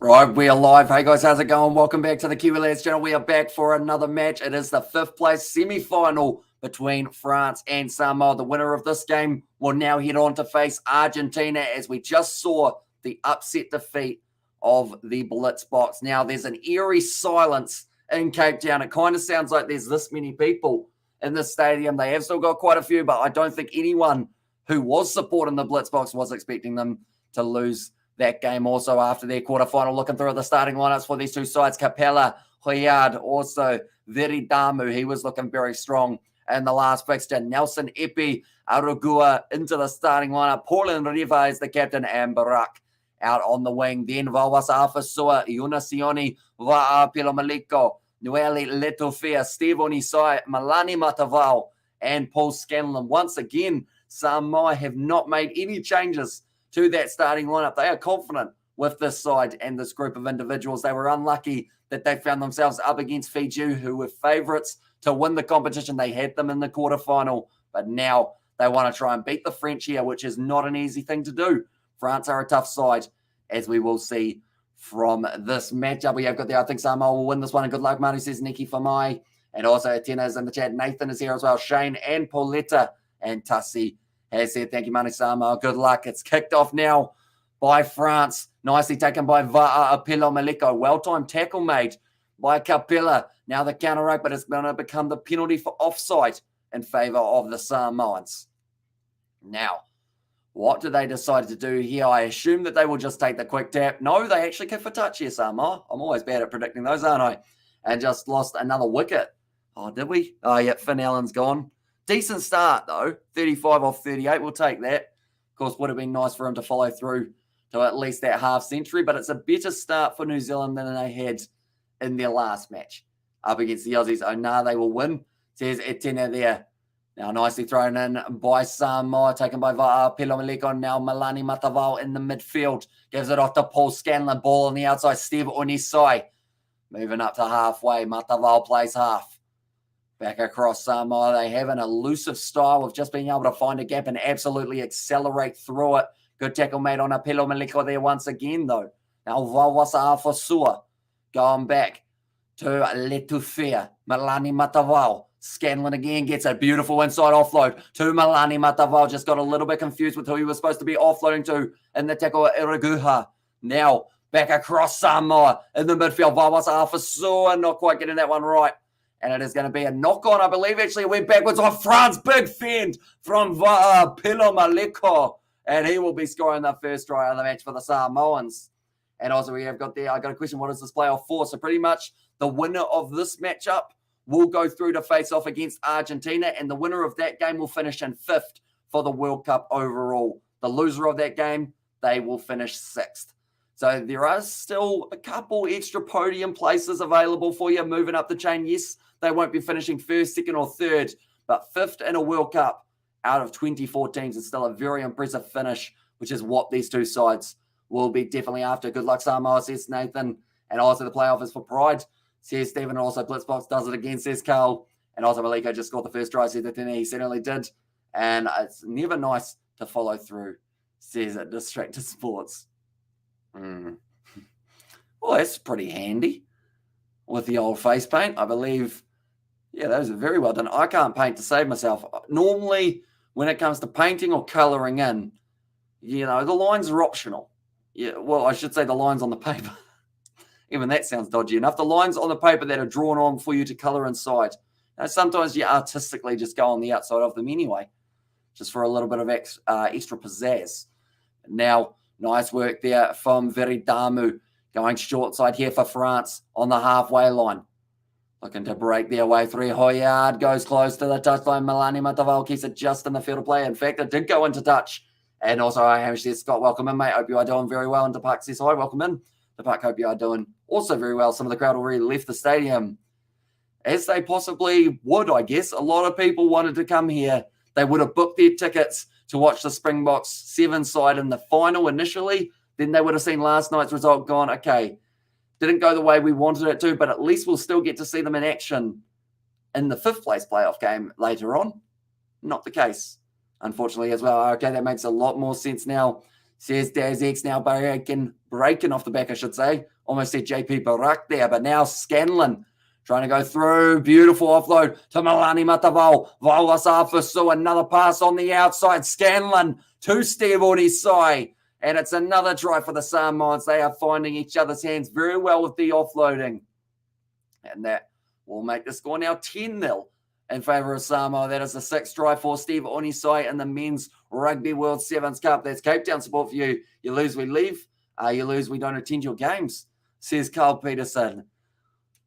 Right, we are live. Hey guys, how's it going? Welcome back to the Kiwi Lads channel. We are back for another match. It is the 5th place semi-final between France and Samoa. The winner of this game will now head on to face Argentina, as we just saw the upset defeat of the Blitz box. Now, there's an eerie silence in Cape Town. It kind of sounds like there's this many people in the stadium. They have still got quite a few, but I don't think anyone who was supporting the Blitz box was expecting them to lose that game. Also, after their quarterfinal, looking through the starting lineups for these two sides, Capella, Hoyard, also Veridamu, he was looking very strong in the last fixture. Nelson Epi, Arugua into the starting lineup. Pauline Riva is the captain, and Barak out on the wing. Then Vawasa Afasua, Yunasioni, Va'a Pilomaliko, Noeli Letofea, Steve Onisai, Malani Matavao, and Paul Scanlon. Once again, Samoa have not made any changes to that starting lineup. They are confident with this side and this group of individuals. They were unlucky that they found themselves up against Fiji, who were favourites to win the competition. They had them in the quarterfinal, but now they want to try and beat the French here, which is not an easy thing to do. France are a tough side, as we will see from this matchup. We have got there. I think Samoa will win this one. And good luck, Manu, says Nikki Famai. And also Atena's in the chat. Nathan is here as well. Shane and Pauletta and Tussie has said, thank you, Manu Samoa. Good luck. It's kicked off now by France. Nicely taken by Va'a Apilo Maliko. Well-timed tackle made by Capella. Now the counter-rape, but it's going to become the penalty for offside in favour of the Samoans. Now, what do they decide to do here? I assume that they will just take the quick tap. No, they actually kick for touch here, Samoa. I'm always bad at predicting those, aren't I? And just lost another wicket. Oh, did we? Oh, yeah, Finn Allen's gone. Decent start, though. 35 off 38. We'll take that. Of course, would have been nice for him to follow through to at least that half century, but it's a better start for New Zealand than they had in their last match up against the Aussies. Oh, nah, they will win, says Etena there. Now, nicely thrown in by Samoa, taken by Va'a Pilomaliko. Now, Malani Matavao in the midfield. Gives it off to Paul Scanlon. Ball on the outside. Steve Onisai moving up to halfway. Matavao plays half. Back across Samoa, they have an elusive style of just being able to find a gap and absolutely accelerate through it. Good tackle made on Apelo Maliko there once again, though. Now, Vawasa Afasua going back to Letufia. Malani Matavao. Scanlon again gets a beautiful inside offload to Malani Matavao. Just got a little bit confused with who he was supposed to be offloading to in the tackle at Iraguha. Now, back across Samoa in the midfield. Vawasa Afasua not quite getting that one right. And it is going to be a knock-on, I believe. Actually, it went backwards on France. Big fend from Pilo Maliko. And he will be scoring the first try of the match for the Samoans. And also, we have got there, I got a question, what is this playoff for? So pretty much the winner of this matchup will go through to face off against Argentina. And the winner of that game will finish in 5th for the World Cup overall. The loser of that game, they will finish 6th. So there are still a couple extra podium places available for you moving up the chain. Yes, they won't be finishing 1st, 2nd, or 3rd, but 5th in a World Cup out of 24 teams is still a very impressive finish, which is what these two sides will be definitely after. Good luck, Samoa, says Nathan. And also the playoff is for pride, says Stephen. And also Blitzbox does it again, says Carl. And also Maliko just scored the first try, says that he certainly did. And it's never nice to follow through, says it Distracted Sports. Well, that's pretty handy with the old face paint, I believe. Yeah, those are very well done. I can't paint to save myself. Normally, when it comes to painting or colouring in, the lines are optional. Yeah, well, I should say the lines on the paper. Even that sounds dodgy enough. The lines on the paper that are drawn on for you to colour inside. Sometimes you artistically just go on the outside of them anyway, just for a little bit of extra pizzazz. Now, nice work there from Veridamu, going short side here for France on the halfway line. Looking to break their way through. Hoyard goes close to the touchline. Malani Matavao keeps it just in the field of play. In fact, it did go into touch. And also, Hamish says, Scott, welcome in, mate. Hope you are doing very well. And Deepak says, hi, welcome in. Deepak, hope you are doing also very well. Some of the crowd already left the stadium, as they possibly would, I guess. A lot of people wanted to come here. They would have booked their tickets to watch the Springboks Sevens side in the final initially. Then they would have seen last night's result, gone, okay, didn't go the way we wanted it to, but at least we'll still get to see them in action in the 5th place playoff game later on. Not the case, unfortunately, as well. Okay, that makes a lot more sense now, says Daz X. Now, Barry breaking off the back, I should say. Almost said JP Barak there, but now Scanlon trying to go through. Beautiful offload to Malani Matavao. Vauasafasu, another pass on the outside. Scanlon to Steve Onisai. And it's another try for the Samoans. They are finding each other's hands very well with the offloading. And that will make the score now 10-0 in favour of Samoa. That is the 6th try for Steve Onisai in the Men's Rugby World Sevens Cup. That's Cape Town support for you. You lose, we leave. You lose, we don't attend your games, says Carl Peterson.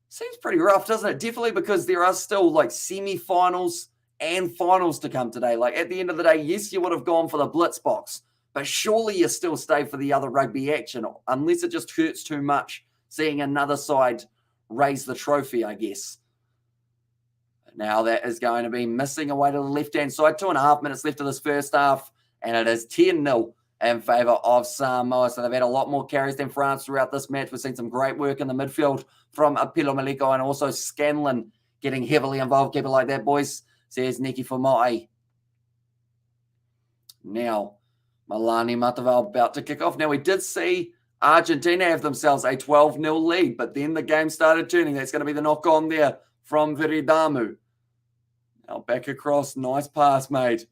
Seems pretty rough, doesn't it? Definitely because there are still like semi-finals and finals to come today. Like at the end of the day, yes, you would have gone for the blitz box, but surely you still stay for the other rugby action, unless it just hurts too much seeing another side raise the trophy, I guess. Now that is going to be missing away to the left-hand side. 2.5 minutes left of this first half, and it is 10-0 in favour of Samoa. So they've had a lot more carries than France throughout this match. We've seen some great work in the midfield from Apilo Maliko and also Scanlon getting heavily involved. Keep it like that, boys, says Neki Fumai. Now, Malani Matavao about to kick off. Now, we did see Argentina have themselves a 12-0 lead, but then the game started turning. That's going to be the knock-on there from Viridamu. Now back across. Nice pass made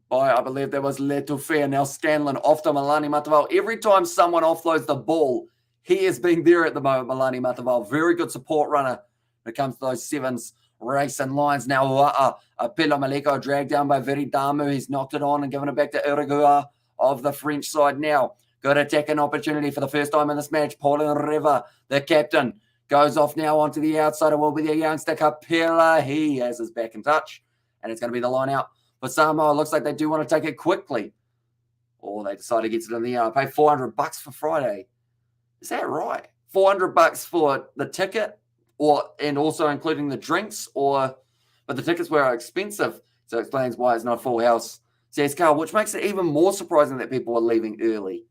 by, I believe that was Letufea. Now Scanlon off to Malani Matavao. Every time someone offloads the ball, he has been there at the moment, Malani Matavao. Very good support runner when it comes to those sevens racing lines. Now Apilo Maliko dragged down by Viridamu. He's knocked it on and given it back to Irigua of the French side now. Good attacking opportunity for the first time in this match. Paulin River, the captain, goes off now onto the outside. It will be the youngster Capella. He has his back in touch. And it's going to be the line out for Samoa. Looks like they do want to take it quickly. Or they decide to get it in the air. Pay $400 for Friday. Is that right? $400 for the ticket, and also including the drinks, but the tickets were expensive. So it explains why it's not a full house, says Carl, which makes it even more surprising that people are leaving early.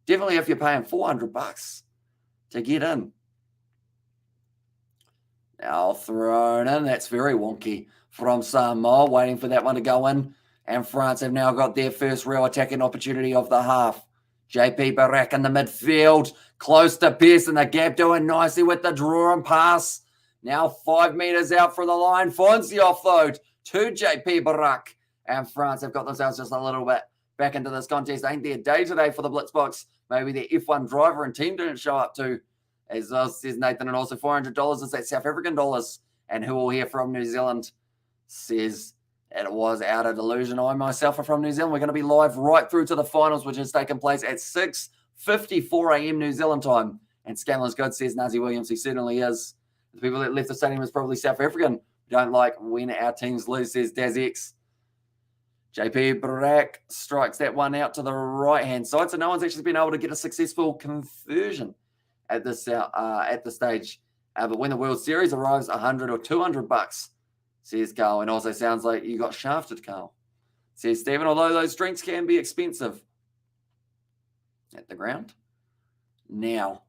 Definitely if you're paying $400 to get in. Now thrown in. That's very wonky from Samoa, waiting for that one to go in. And France have now got their first real attacking opportunity of the half. JP Barak in the midfield, close to Pearson. The gap doing nicely with the draw and pass. Now 5 meters out from the line. Finds the offload to JP Barak. And France have got themselves just a little bit back into this contest. Ain't their day today for the Blitzbox. Maybe their F1 driver and team didn't show up too. As well, says Nathan, and also $400 is that South African dollars. And who will hear from New Zealand says it was out of delusion. I myself are from New Zealand. We're going to be live right through to the finals, which has taken place at 6:54 a.m. New Zealand time. And Scanlon's good, says Nazi Williams. He certainly is. The people that left the stadium is probably South African. Don't like when our teams lose, says Daz X. JP Barak strikes that one out to the right-hand side. So no one's actually been able to get a successful conversion at this at the stage. But when the World Series arrives, $100 or $200, says Carl. And also sounds like you got shafted, Carl, says Stephen, although those drinks can be expensive. At the ground. Now,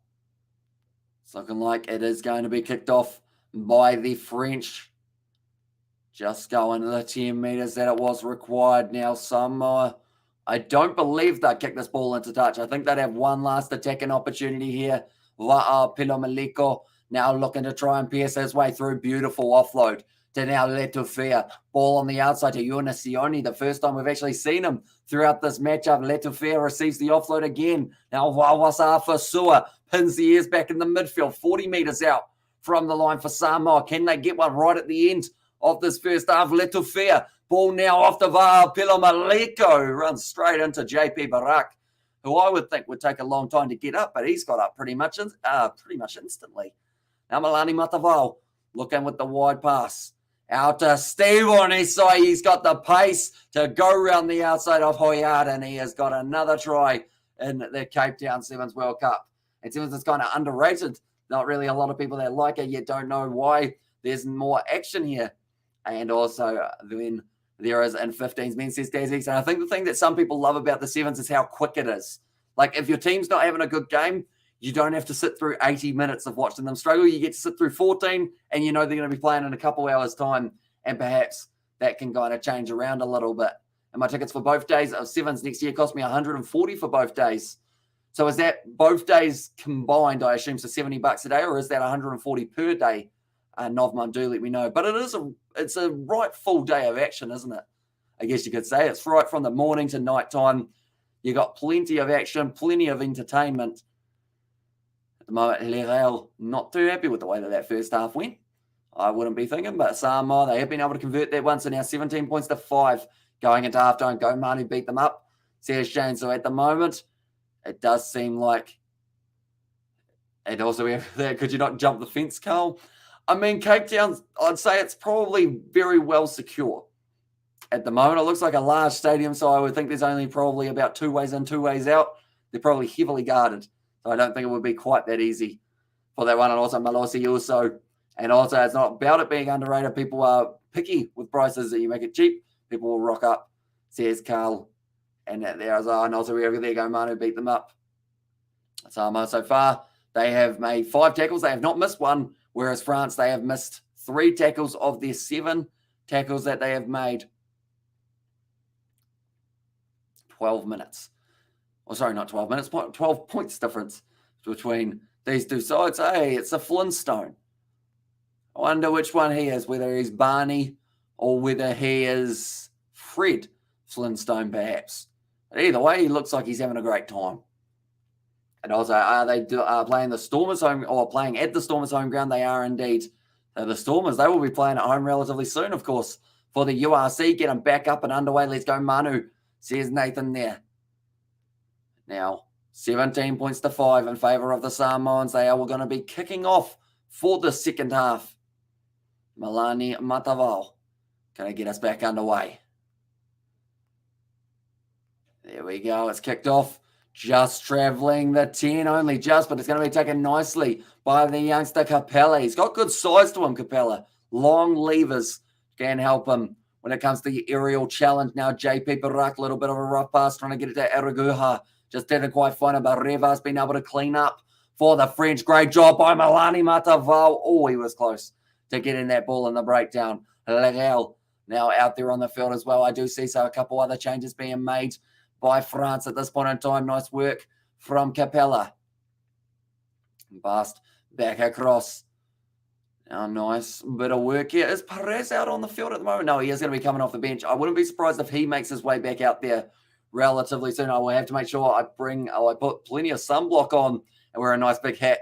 it's looking like it is going to be kicked off by the French. Just going to the 10 meters that it was required. Now, Samoa, I don't believe they'll kick this ball into touch. I think they'd have one last attacking opportunity here. Apilo Maliko now looking to try and pierce his way through. Beautiful offload to now Letufea. Ball on the outside to Yunasioni. The first time we've actually seen him throughout this matchup. Letufea receives the offload again. Now Wawasafasua pins the ears back in the midfield. 40 meters out from the line for Samoa. Can they get one right at the end of this first half? Letufea. Ball now off the Apilo Maliko. Runs straight into JP Barak, who I would think would take a long time to get up, but he's got up pretty much instantly. Now Malani Matavao looking with the wide pass. Out to Steve on his side. He's got the pace to go around the outside of Hoyard, and he has got another try in the Cape Town Sevens World Cup. And Sevens is kind of underrated. Not really a lot of people that like it yet don't know why there's more action here. And also then there is in 15s men, says Dazix. And I think the thing that some people love about the Sevens is how quick it is. Like if your team's not having a good game, you don't have to sit through 80 minutes of watching them struggle. You get to sit through 14 and you know they're going to be playing in a couple hours' time. And perhaps that can kind of change around a little bit. And my tickets for both days of Sevens next year cost me $140 for both days. So is that both days combined, I assume, so $70 a day, or is that 140 per day? Novman, do let me know. But it's a right full day of action, isn't it? I guess you could say it's right from the morning to nighttime. You got plenty of action, plenty of entertainment. At the moment, Real not too happy with the way that first half went. I wouldn't be thinking, but Samoa, they have been able to convert that one. So now 17 points to 5 going into halftime. Go Manu beat them up, says Shane. So at the moment, it does seem like, and also we have that, could you not jump the fence, Carl? I mean, Cape Town, I'd say it's probably very well secure. At the moment, it looks like a large stadium, so I would think there's only probably about 2 ways in, 2 ways out. They're probably heavily guarded, so I don't think it would be quite that easy for that one. And also Malosi also. And also, it's not about it being underrated. People are picky with prices that you make it cheap. People will rock up, says Carl. And there's and also we over there go Manu beat them up. So far, they have made 5 tackles. They have not missed one, whereas France, they have missed 3 tackles of their 7 tackles that they have made. 12 minutes. Oh, sorry, not 12 minutes. 12 points difference between these two sides. Hey, it's a Flintstone. I wonder which one he is, whether he's Barney or whether he is Fred Flintstone, perhaps. But either way, he looks like he's having a great time. And also, are they playing the Stormers home or playing at the Stormers home ground? They are indeed. So the Stormers, they will be playing at home relatively soon, of course, for the URC. Get them back up and underway. Let's go, Manu, says Nathan there. Now, 17 points to 5 in favour of the Samoans. They are going to be kicking off for the second half. Milani Matavao going to get us back underway. There we go. It's kicked off. Just travelling the 10 only just, but it's going to be taken nicely by the youngster Capella. He's got good size to him, Capella. Long levers can help him when it comes to the aerial challenge. Now, JP Barak, a little bit of a rough pass, trying to get it to Araguha. Just didn't quite find it, but Revas been able to clean up for the French. Great job by Milani Matavao. Oh, he was close to getting that ball in the breakdown. Legal now out there on the field as well. I do see a couple other changes being made by France at this point in time. Nice work from Capella. Bast back across. Now, nice bit of work here. Is Perez out on the field at the moment? No, he is going to be coming off the bench. I wouldn't be surprised if he makes his way back out there relatively soon. I will have to make sure I put plenty of sunblock on and wear a nice big hat,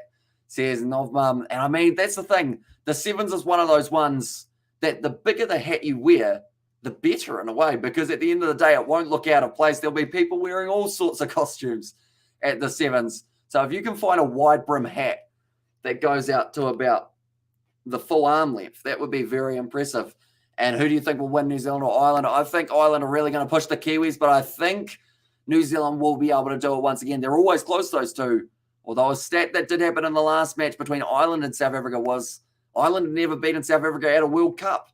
says Novman. And I mean, that's the thing. The Sevens is one of those ones that the bigger the hat you wear, the better in a way, because at the end of the day, it won't look out of place. There'll be people wearing all sorts of costumes at the Sevens. So if you can find a wide brim hat that goes out to about the full arm length, that would be very impressive. And who do you think will win, New Zealand or Ireland? I think Ireland are really going to push the Kiwis, but I think New Zealand will be able to do it once again. They're always close, those two. Although a stat that did happen in the last match between Ireland and South Africa was Ireland had never beaten South Africa at a World Cup.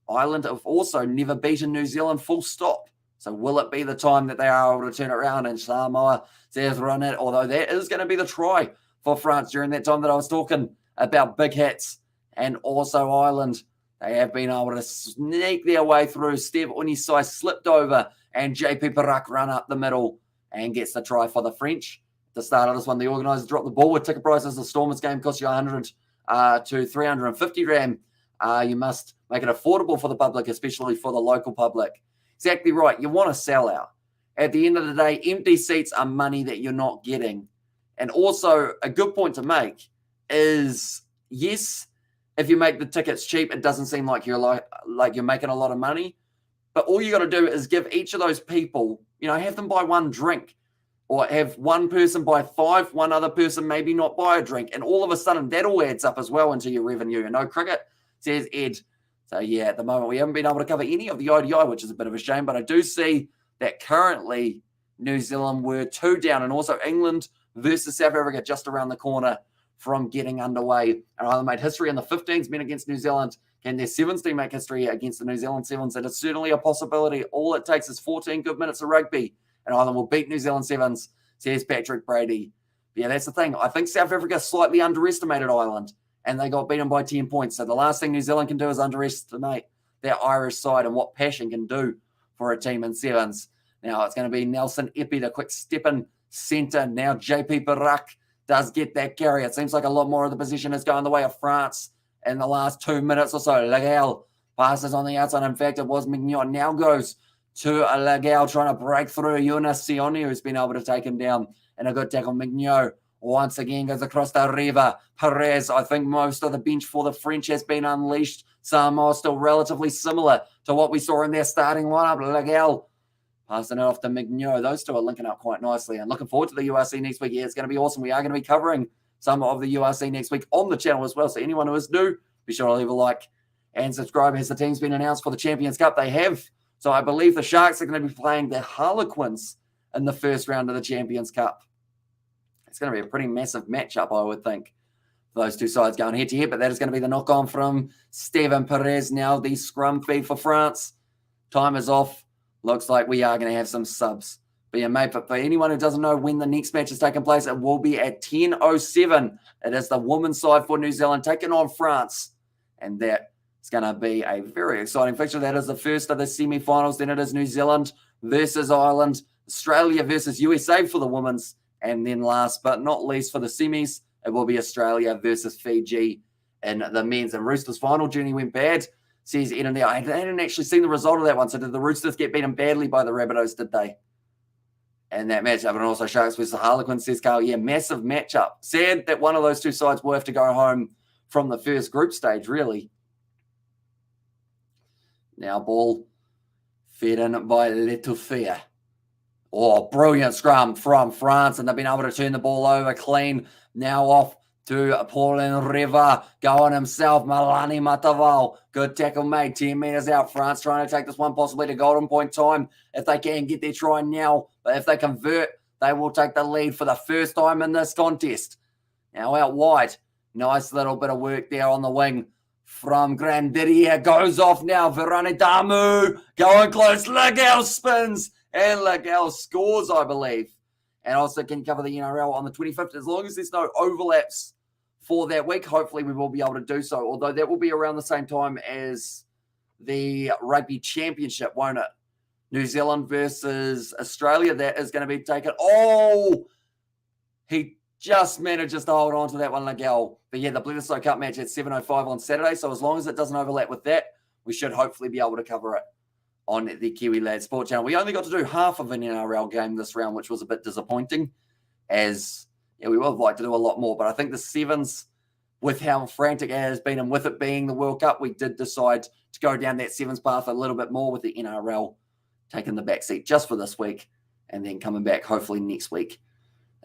Ireland have also never beaten New Zealand, full stop. So will it be the time that they are able to turn it around? And Samoa says run it, although that is going to be the try for France during that time that I was talking about big hits. And also Ireland, they have been able to sneak their way through. Steve Unisai slipped over and JP Barak run up the middle and gets the try for the French. At the start of this one, the organisers dropped the ball with ticket prices. The Stormers game costs you 100 to 350 rand. You must make it affordable for the public, especially for the local public. Exactly right. You want to sell out. At the end of the day, empty seats are money that you're not getting. And also, a good point to make is, yes, if you make the tickets cheap, it doesn't seem like you're making a lot of money. But all you got to do is give each of those people, have them buy one drink, or have one person buy 5, one other person maybe not buy a drink. And all of a sudden, that all adds up as well into your revenue. No cricket, says Ed. So, yeah, at the moment, we haven't been able to cover any of the ODI, which is a bit of a shame. But I do see that currently New Zealand were 2 down, and also England versus South Africa just around the corner from getting underway. And Ireland made history in the 15s men against New Zealand. Can their Sevens team make history against the New Zealand Sevens? It is certainly a possibility. All it takes is 14 good minutes of rugby, and Ireland will beat New Zealand Sevens, says Patrick Brady. But yeah, that's the thing. I think South Africa slightly underestimated Ireland, and they got beaten by 10 points. So the last thing New Zealand can do is underestimate their Irish side and what passion can do for a team in Sevens. Now it's going to be Nelson Epi, the quick step in centre. Now JP Barak does get that carry. It seems like a lot more of the position is going the way of France in the last 2 minutes or so. Legal passes on the outside. In fact, it was Mignon. Now goes to Legal trying to break through. Jonas Sioni, who's been able to take him down. And a good tackle. Mignon once again goes across the river. Perez, I think most of the bench for the French has been unleashed. Samoa still relatively similar to what we saw in their starting lineup. Legal passing it off to Mignon. Those two are linking up quite nicely. And looking forward to the URC next week. Yeah, it's going to be awesome. We are going to be covering some of the URC next week on the channel as well. So anyone who is new, be sure to leave a like and subscribe. Has the team's been announced for the Champions Cup? They have. So I believe the Sharks are going to be playing the Harlequins in the first round of the Champions Cup. It's going to be a pretty massive matchup, I would think. Those two sides going head-to-head, but that is going to be the knock-on from Steven Perez. Now the scrum feed for France. Time is off. Looks like we are going to have some subs. But yeah, mate, but for anyone who doesn't know when the next match is taking place, it will be at 10:07. It is the women's side for New Zealand taking on France. And that is going to be a very exciting fixture. That is the first of the semi-finals. Then it is New Zealand versus Ireland, Australia versus USA for the women's. And then last but not least for the semis, it will be Australia versus Fiji in the men's. And Roosters' final journey went bad. Says Eden there. I hadn't actually seen the result of that one. So did the Roosters get beaten badly by the Rabbitohs, did they? And that matchup. And also Sharks versus the Harlequins, says Carl. Yeah, massive matchup. Sad that one of those two sides will have to go home from the first group stage, really. Now ball fed in by Letouffea. Oh, brilliant scrum from France, and they've been able to turn the ball over clean. Now off to Paulin River, going himself, Malani Mataval. Good tackle made, 10 metres out. France trying to take this one possibly to golden point time if they can get their try now. But if they convert, they will take the lead for the first time in this contest. Now out wide, nice little bit of work there on the wing from Grandier. Goes off now, Verone Damu, going close, Legal spins. And Legal scores, I believe. And also can cover the NRL on the 25th. As long as there's no overlaps for that week, hopefully we will be able to do so. Although that will be around the same time as the Rugby Championship, won't it? New Zealand versus Australia. That is going to be taken. Oh! He just manages to hold on to that one, Legal. But yeah, the Bledisloe Cup match at 7:05 on Saturday. So as long as it doesn't overlap with that, we should hopefully be able to cover it on the Kiwi Lad Sport Channel. We only got to do half of an NRL game this round, which was a bit disappointing, as yeah, we would have liked to do a lot more. But I think the Sevens, with how frantic it has been and with it being the World Cup, we did decide to go down that Sevens path a little bit more with the NRL taking the back seat just for this week and then coming back hopefully next week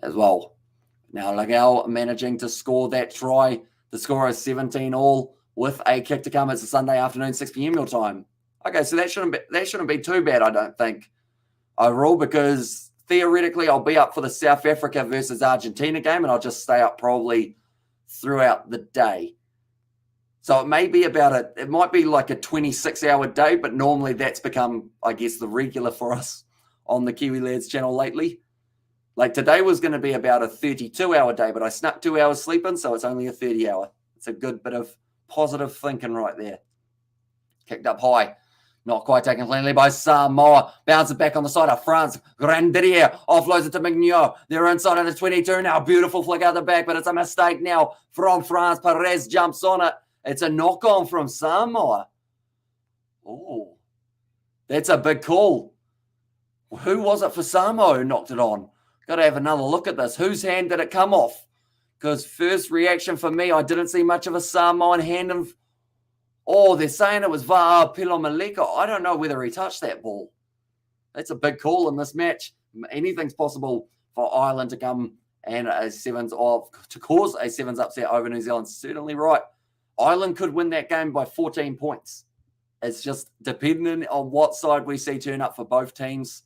as well. Now, Legal managing to score that try. The score is 17 all with a kick to come. It's a Sunday afternoon, 6 p.m. your time. Okay, so that shouldn't be too bad, I don't think, overall, because theoretically I'll be up for the South Africa versus Argentina game, and I'll just stay up probably throughout the day. So it may be it might be like a 26-hour day, but normally that's become, I guess, the regular for us on the Kiwi Lads channel lately. Like today was going to be about a 32-hour day, but I snuck 2 hours sleep in, so it's only a 30-hour. It's a good bit of positive thinking right there. Kicked up high. Not quite taken cleanly by Samoa. Bounces back on the side of France. Grandier offloads it to Mignon. They're inside of the 22 now. Beautiful flick out the back, but it's a mistake now from France. Perez jumps on it. It's a knock-on from Samoa. Oh, that's a big call. Who was it for Samoa who knocked it on? Got to have another look at this. Whose hand did it come off? Because first reaction for me, I didn't see much of a Samoan hand. Oh, they're saying it was Va'a Pilomaleko. I don't know whether he touched that ball. That's a big call in this match. Anything's possible for Ireland to come and to cause a Sevens upset over New Zealand. Certainly right. Ireland could win that game by 14 points. It's just depending on what side we see turn up for both teams.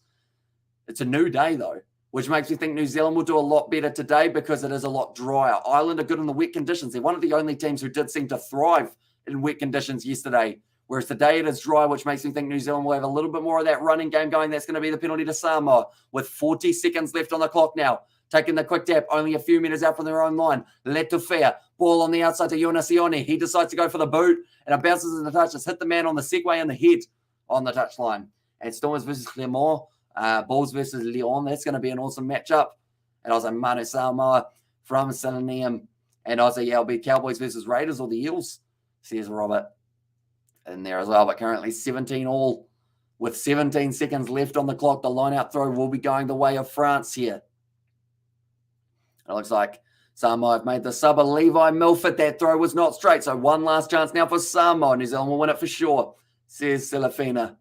It's a new day, though, which makes me think New Zealand will do a lot better today because it is a lot drier. Ireland are good in the wet conditions. They're one of the only teams who did seem to thrive in wet conditions yesterday, whereas today it is dry, which makes me think New Zealand will have a little bit more of that running game going. That's going to be the penalty to Samoa with 40 seconds left on the clock now. Taking the quick tap, only a few meters out from their own line. Letouffea, ball on the outside to Jonas Sioni. He decides to go for the boot, and it bounces in the touch. It's hit the man on the segway in the head on the touchline. And Stormers versus Clermont, Bulls versus Lyon. That's going to be an awesome matchup. And I was like, Manu Samoa from Selenium. And I was like, yeah, it'll be Cowboys versus Raiders or the Eels, says Robert in there as well. But currently 17 all with 17 seconds left on the clock. The line-out throw will be going the way of France here. It looks like Samoa have made the sub of Levi Milford. That throw was not straight. So one last chance now for Samoa. New Zealand will win it for sure, says Celafina.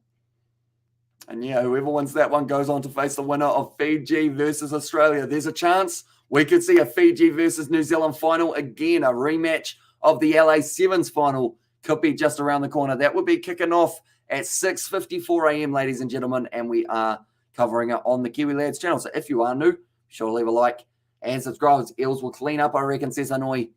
And yeah, whoever wins that one goes on to face the winner of Fiji versus Australia. There's a chance we could see a Fiji versus New Zealand final again. A rematch of the LA Sevens final could be just around the corner. That would be kicking off at 6:54 a.m., ladies and gentlemen. And we are covering it on the Kiwi Lads channel. So if you are new, be sure to leave a like and subscribe. Eels will clean up, I reckon, says Hanoi.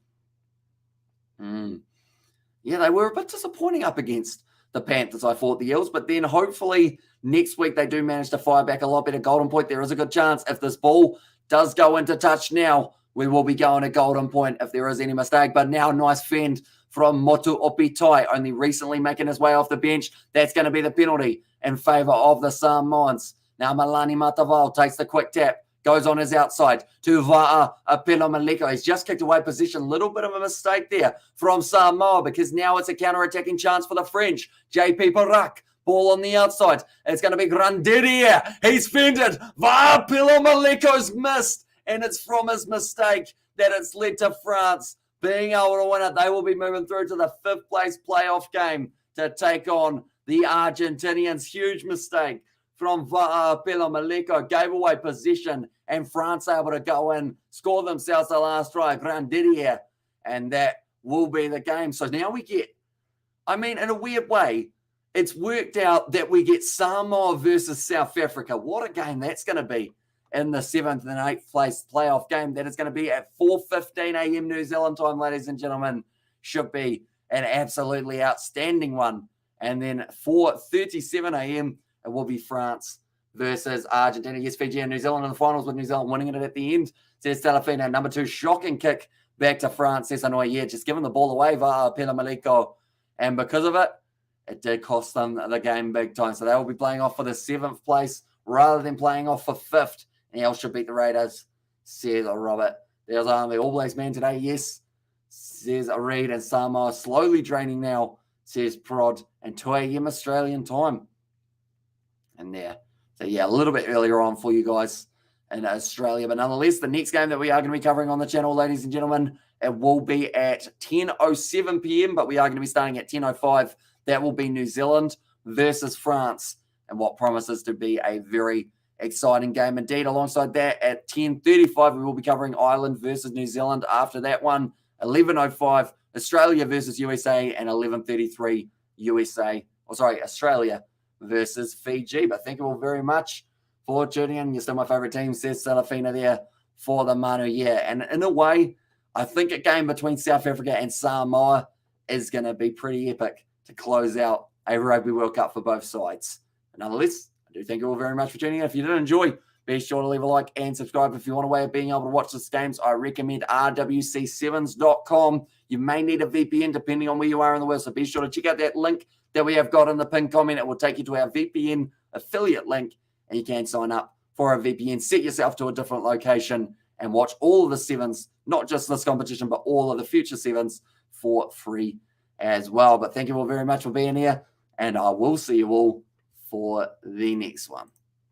Yeah, they were a bit disappointing up against the Panthers, I thought, the Eels. But then hopefully next week they do manage to fire back a lot better. Golden Point, there is a good chance if this ball does go into touch now, we will be going to Golden Point if there is any mistake. But now nice fend from Motu Opitai, only recently making his way off the bench. That's going to be the penalty in favour of the Samoans. Now Malani Mataval takes the quick tap, goes on his outside to Va'a Apelo Maleko. He's just kicked away position. Little bit of a mistake there from Samoa because now it's a counter-attacking chance for the French. JP Parak, ball on the outside. It's going to be Grandier. He's fended. Va'a Apelo Maleko's missed. And it's from his mistake that it's led to France being able to win it. They will be moving through to the 5th place playoff game to take on the Argentinians. Huge mistake from Va'a Apelo Maleko. Gave away possession and France able to go in, score themselves the last try. Grandier. And that will be the game. So now we get, I mean, in a weird way, it's worked out that we get Samoa versus South Africa. What a game that's going to be in the 7th and 8th place playoff game. That is going to be at 4:15 a.m. New Zealand time, ladies and gentlemen. Should be an absolutely outstanding one. And then 4:37 a.m., it will be France versus Argentina. Yes, Fiji and New Zealand in the finals with New Zealand winning it at the end. Says Talafina. Number 2, shocking kick back to France. Says Hanoi, yeah, just giving the ball away via Pela Maleko. And because of it, it did cost them the game big time. So they will be playing off for the 7th place rather than playing off for 5th. And Eels should beat the Raiders, says Robert. There's only All Blacks man today, yes, says Reed. And Samoa slowly draining now, says Prod. And 2 a.m. Australian time. And there. So, yeah, a little bit earlier on for you guys in Australia. But nonetheless, the next game that we are going to be covering on the channel, ladies and gentlemen, it will be at 10:07 p.m., but we are going to be starting at 10:05. That will be New Zealand versus France, and what promises to be a very exciting game indeed. Alongside that, at 10:35, we will be covering Ireland versus New Zealand. After that one, 11:05, Australia versus USA, and 11:33, Australia versus Fiji. But thank you all very much for tuning in. You're still my favourite team, says Salafina there for the Manu. Yeah, and in a way, I think a game between South Africa and Samoa is going to be pretty epic to close out a Rugby World Cup for both sides. But nonetheless, I do thank you all very much for tuning in. If you did enjoy, be sure to leave a like and subscribe. If you want a way of being able to watch these games, I recommend rwc7s.com. You may need a VPN depending on where you are in the world, so be sure to check out that link that we have got in the pinned comment. It will take you to our VPN affiliate link, and you can sign up for a VPN. Set yourself to a different location and watch all of the sevens, not just this competition, but all of the future sevens for free as well. But thank you all very much for being here, and I will see you all for the next one.